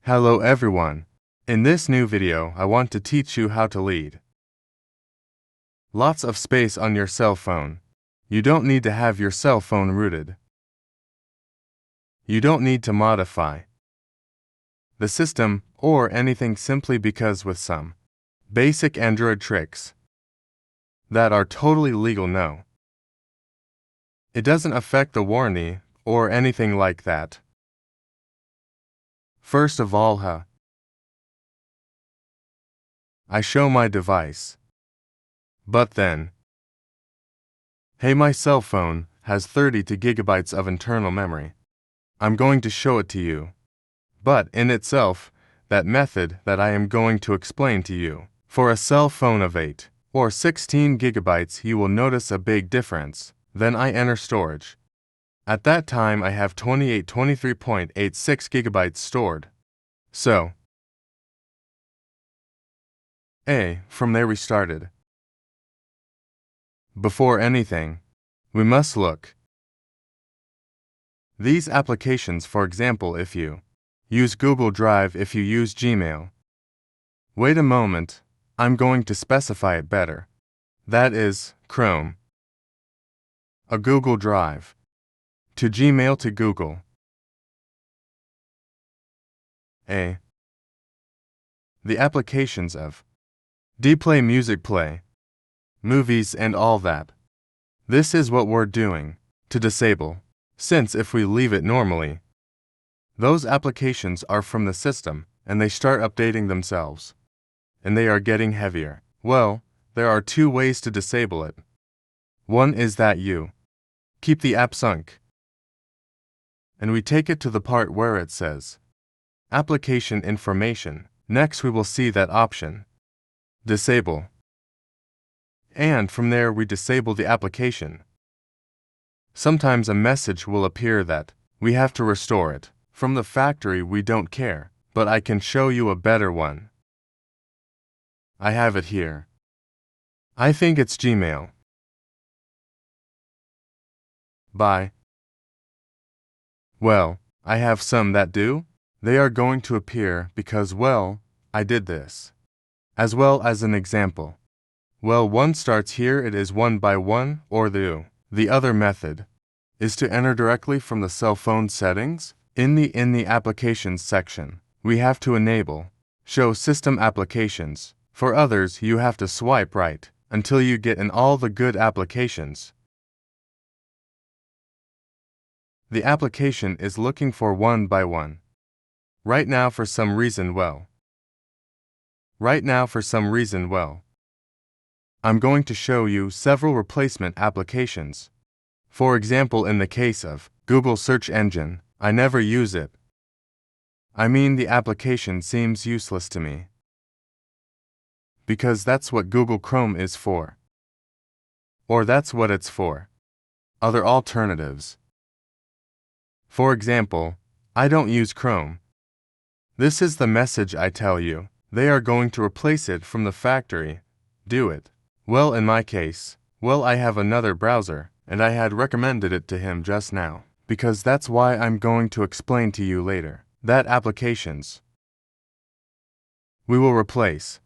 Hello everyone. In this new video, I want to teach you how to lead. Lots of space on your cell phone. You don't need to have your cell phone rooted. You don't need to modify the system or anything simply because with some basic Android tricks that are totally legal, no. It doesn't affect the warranty or anything like that. First of all, I show my device. But then, hey, my cell phone has 32 gigabytes of internal memory. I'm going to show it to you. But in itself, that method that I am going to explain to you, for a cell phone of 8 or 16 gigabytes, you will notice a big difference. Then I enter storage. At that time, I have 23.86 gigabytes stored. So, from there we started. Before anything, we must look. These applications, for example, if you use Google Drive, if you use Gmail. Wait a moment, I'm going to specify it better. That is, Chrome. A Google Drive. To Gmail to Google. The applications of Dplay, Music Play, movies and all that. This is what we're doing to disable, since if we leave it normally, those applications are from the system and they start updating themselves. And they are getting heavier. Well, there are two ways to disable it. One is that you keep the app sunk. And we take it to the part where it says Application Information. Next we will see that option, Disable. And from there we disable the application. Sometimes a message will appear that we have to restore it. From the factory we don't care, but I can show you a better one. I have it here. I think it's Gmail. Bye. Well, I have some that do. They are going to appear because, well, I did this. As well as an example. Well, one starts here, it is one by one, or the other method is to enter directly from the cell phone settings. In the applications section, we have to enable show system applications. For others, you have to swipe right until you get in all the good applications. The application is looking for one by one. Right now for some reason, I'm going to show you several replacement applications. For example, in the case of Google search engine, I never use it. I mean, the application seems useless to me. Because that's what Google Chrome is for. Or that's what it's for. Other alternatives. For example, I don't use Chrome. This is the message I tell you. They are going to replace it from the factory. Do it. Well, in my case, I have another browser, and I had recommended it to him just now. Because that's why I'm going to explain to you later. That applications we will replace.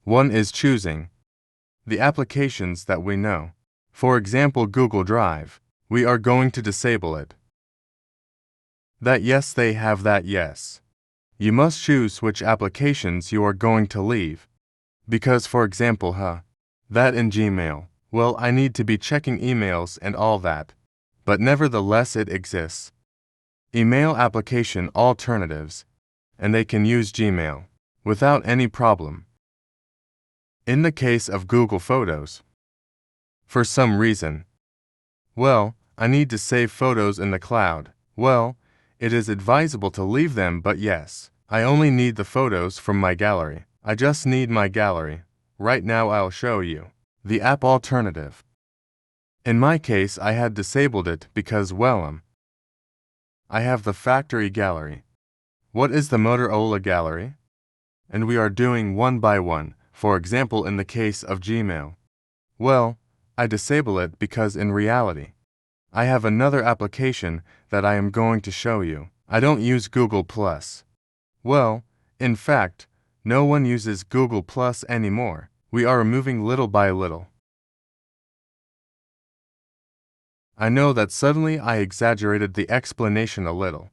One is choosing the applications that we know. For example, Google Drive. We are going to disable it. That yes, they have that yes. You must choose which applications you are going to leave. Because for example, that in Gmail, well, I need to be checking emails and all that. But nevertheless it exists. Email application alternatives, and they can use Gmail without any problem. In the case of Google Photos, for some reason, well, I need to save photos in the cloud. Well, it is advisable to leave them, but yes, I only need the photos from my gallery. I just need my gallery. Right now I'll show you the app alternative. In my case, I had disabled it because, well, I have the factory gallery. What is the Motorola gallery? And we are doing one by one. For example, in the case of Gmail. Well, I disable it because in reality, I have another application that I am going to show you. I don't use Google+. Well, in fact, no one uses Google Plus anymore. We are removing little by little. I know that suddenly I exaggerated the explanation a little.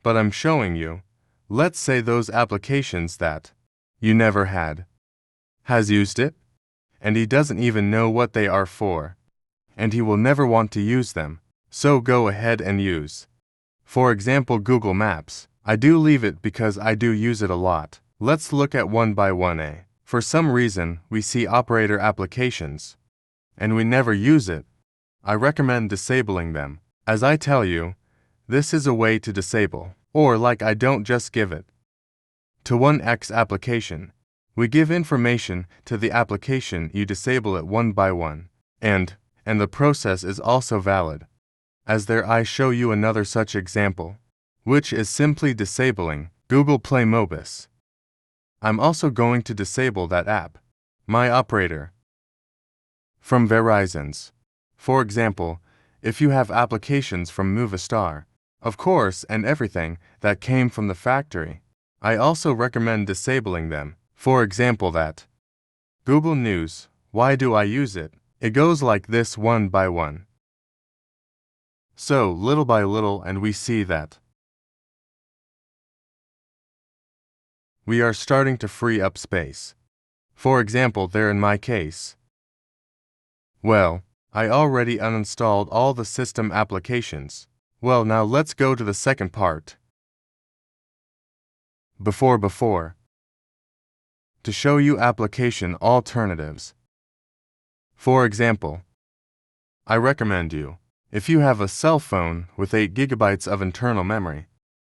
But I'm showing you, let's say those applications that you never had, has used it, and he doesn't even know what they are for, and he will never want to use them, so go ahead and use. For example, Google Maps. I do leave it because I do use it a lot. Let's look at one by one. For some reason, we see operator applications, and we never use it. I recommend disabling them. As I tell you, this is a way to disable, or like I don't just give it to one X application. We give information to the application, you disable it one by one. And the process is also valid. As there I show you another such example, which is simply disabling Google Play Mobis. I'm also going to disable that app, My Operator, from Verizon's. For example, if you have applications from Movistar, of course, and everything that came from the factory, I also recommend disabling them. For example, that Google News. Why do I use it? It goes like this one by one. So, little by little, and we see that we are starting to free up space. For example, there in my case. Well, I already uninstalled all the system applications. Well, now let's go to the second part. Before. To show you application alternatives. For example, I recommend you, if you have a cell phone with 8 GB of internal memory,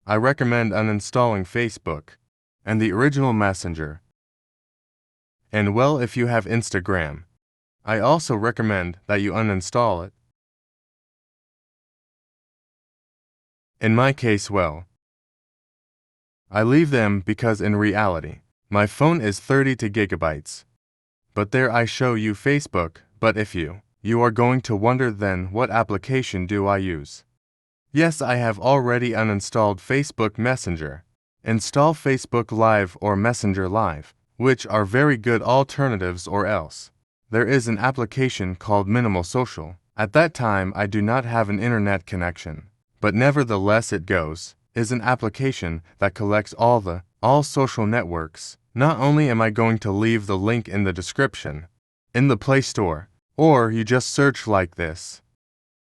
I recommend uninstalling Facebook and the original Messenger. And well, if you have Instagram, I also recommend that you uninstall it. In my case, well, I leave them because in reality, my phone is 32 GB. But there I show you Facebook, but if you are going to wonder then what application do I use? Yes, I have already uninstalled Facebook Messenger. Install Facebook Live or Messenger Live, which are very good alternatives, or else there is an application called Minimal Social. At that time I do not have an internet connection, but nevertheless it is an application that collects all social networks. Not only am I going to leave the link in the description, in the Play Store, or you just search like this,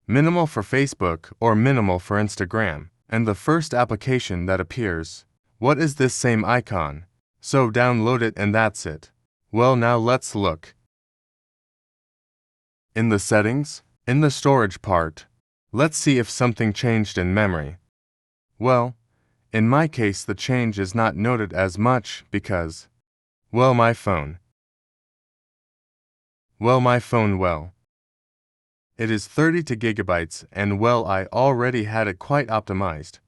Minimal for Facebook or Minimal for Instagram, and the first application that appears, what is this same icon? So download it and that's it. Well, now let's look. In the settings, in the storage part, let's see if something changed in memory. Well, in my case the change is not noted as much because, well, my phone, it is 32 GB and well, I already had it quite optimized.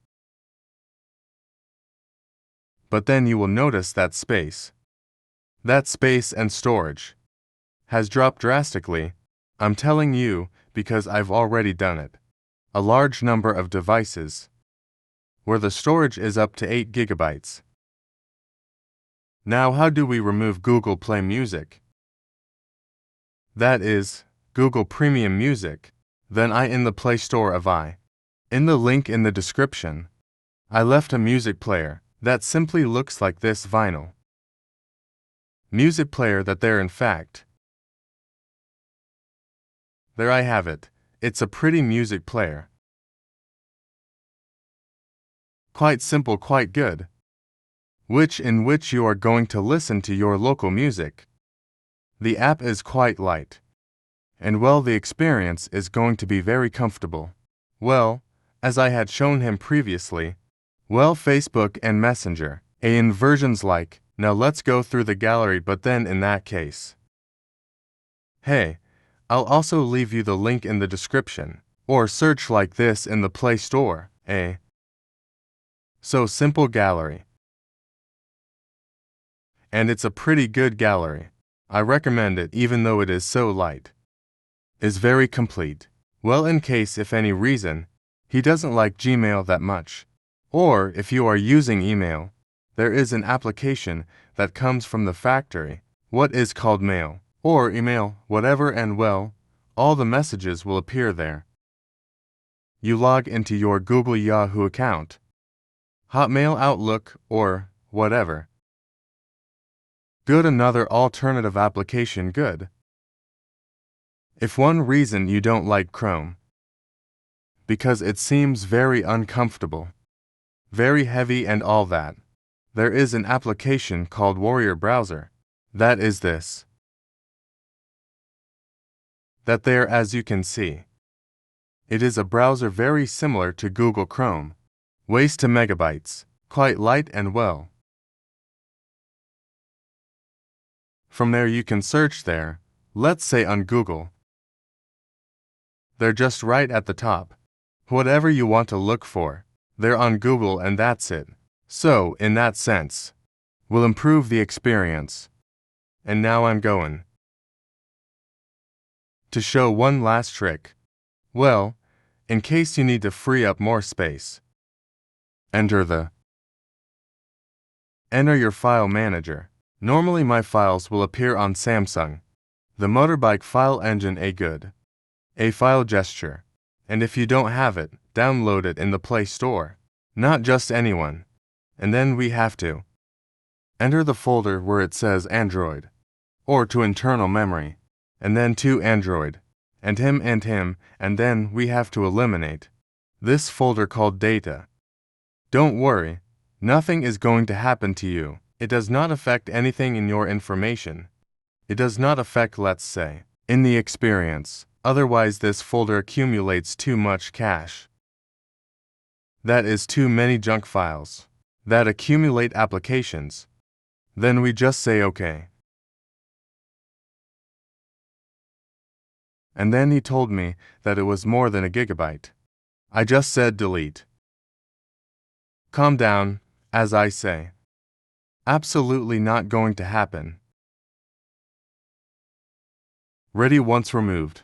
But then you will notice that space and storage has dropped drastically. I'm telling you because I've already done it. A large number of devices where the storage is up to 8 GB. Now how do we remove Google Play Music? That is, Google Premium Music. Then in the Play Store in the link in the description, I left a music player that simply looks like this vinyl music player that there in fact. There I have it. It's a pretty music player. Quite simple, quite good. In which you are going to listen to your local music. The app is quite light. And well, the experience is going to be very comfortable. Well, as I had shown him previously, well, Facebook and Messenger, in versions like, now let's go through the gallery, but then in that case. Hey, I'll also leave you the link in the description, or search like this in the Play Store, So simple gallery. And it's a pretty good gallery. I recommend it even though it is so light. Is very complete. Well, in case if any reason, he doesn't like Gmail that much, or if you are using email, there is an application that comes from the factory, what is called mail, or email, whatever, and well, all the messages will appear there. You log into your Google Yahoo account, Hotmail, Outlook, or whatever. Good. Another alternative application. Good. If one reason you don't like Chrome, because it seems very uncomfortable, very heavy and all that, there is an application called Warrior Browser. That is this. That there, as you can see. It is a browser very similar to Google Chrome. Weighs 2 megabytes, quite light and well. From there you can search there, let's say on Google. They're just right at the top. Whatever you want to look for, they're on Google and that's it. So, in that sense, will improve the experience. And now I'm going to show one last trick. Well, in case you need to free up more space, enter your file manager. Normally my files will appear on Samsung, the motorbike file engine. A file gesture. And if you don't have it, download it in the Play Store. Not just anyone. And then we have to enter the folder where it says Android, or to internal memory, and then to Android, and him, and then we have to eliminate this folder called data. Don't worry, nothing is going to happen to you. It does not affect anything in your information. It does not affect, let's say, in the experience. Otherwise this folder accumulates too much cache. That is too many junk files that accumulate applications. Then we just say OK. And then he told me that it was more than a gigabyte. I just said delete. Calm down, as I say. Absolutely not going to happen. Ready once removed.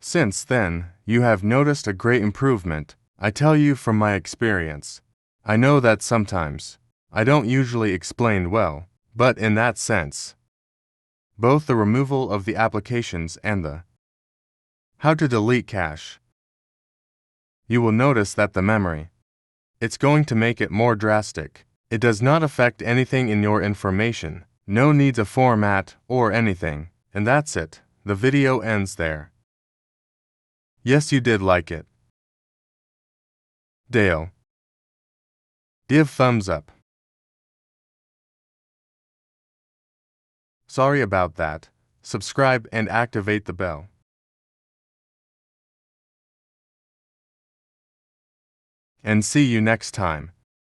Since then, you have noticed a great improvement. I tell you from my experience. I know that sometimes I don't usually explain well, but in that sense, both the removal of the applications and the how to delete cache, you will notice that the memory, it's going to make it more drastic. It does not affect anything in your information. No need to format or anything. And that's it. The video ends there. Yes, you did like it. Dale. Give thumbs up. Sorry about that. Subscribe and activate the bell. And see you next time.